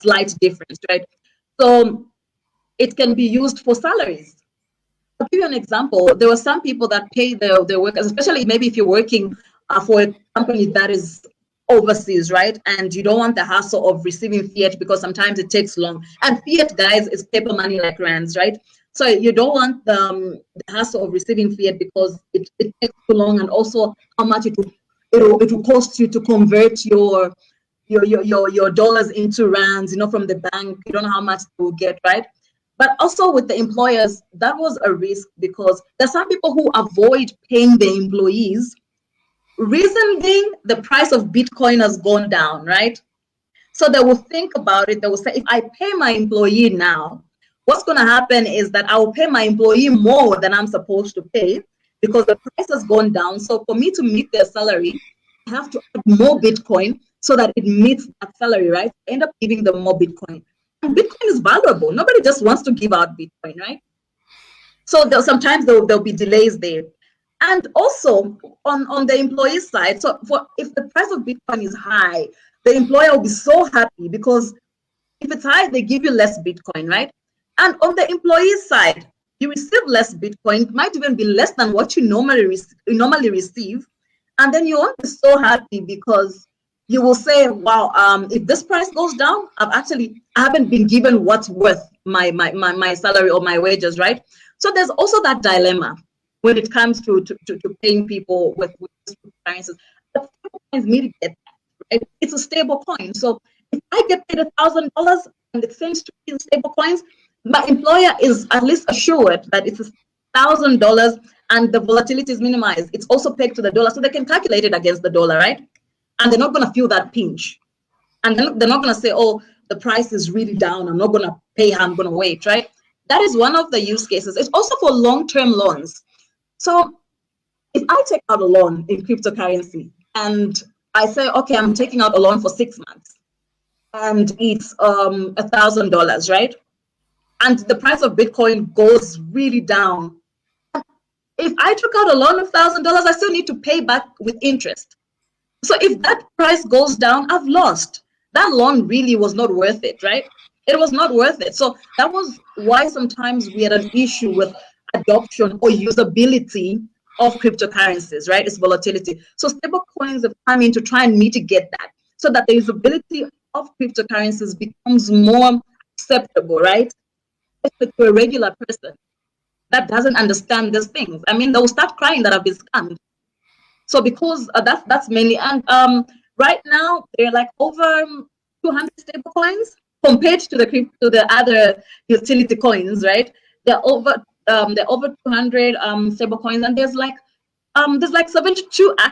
slight difference, right? So it can be used for salaries. I'll give you an example. There were some people that pay their workers, especially maybe if you're working for a company that is overseas, right? And you don't want the hassle of receiving fiat because sometimes it takes long. And fiat, guys, is paper money like rands, right? So you don't want the hassle of receiving fiat because it takes too long, and also how much it will cost you to convert your dollars into rands, from the bank. You don't know how much you will get, right? But also with the employers, that was a risk because there's some people who avoid paying their employees. Reason being, the price of Bitcoin has gone down, right? So they will think about it. They will say, if I pay my employee now, what's going to happen is that I will pay my employee more than I'm supposed to pay because the price has gone down. So for me to meet their salary, I have to add more Bitcoin so that it meets that salary, right? I end up giving them more Bitcoin. And Bitcoin is valuable. Nobody just wants to give out Bitcoin, right? So sometimes there'll be delays there. And also on the employee side, so if the price of Bitcoin is high, the employer will be so happy because if it's high, they give you less Bitcoin, right? And on the employee side, you receive less Bitcoin. It might even be less than what you normally receive. And then you won't be so happy because you will say, wow, if this price goes down, I haven't been given what's worth my salary or my wages, right? So there's also that dilemma when it comes to paying people with currencies. But coins mitigate that, right? It's a stable coin. So if I get paid $1,000 and it seems to be in stable coins, my employer is at least assured that it's $1,000 and the volatility is minimized. It's also pegged to the dollar, so they can calculate it against the dollar, right? And they're not going to feel that pinch. And they're not going to say, oh, the price is really down, I'm not going to pay her, I'm going to wait, right? That is one of the use cases. It's also for long-term loans. So if I take out a loan in cryptocurrency and I say, okay, I'm taking out a loan for 6 months and it's $1,000, right? And the price of Bitcoin goes really down. If I took out a loan of $1,000, I still need to pay back with interest. So if that price goes down, I've lost. That loan really was not worth it, right? It was not worth it. So that was why sometimes we had an issue with adoption or usability of cryptocurrencies, right? It's volatility. So stable coins have come in to try and mitigate that so that the usability of cryptocurrencies becomes more acceptable, right? Especially to a regular person that doesn't understand these things. I mean, they'll start crying that I've been scammed. So because that's mainly, and right now there are like over 200 stable coins compared to the other utility coins, right? They're over 200 stable coins, and there's like 72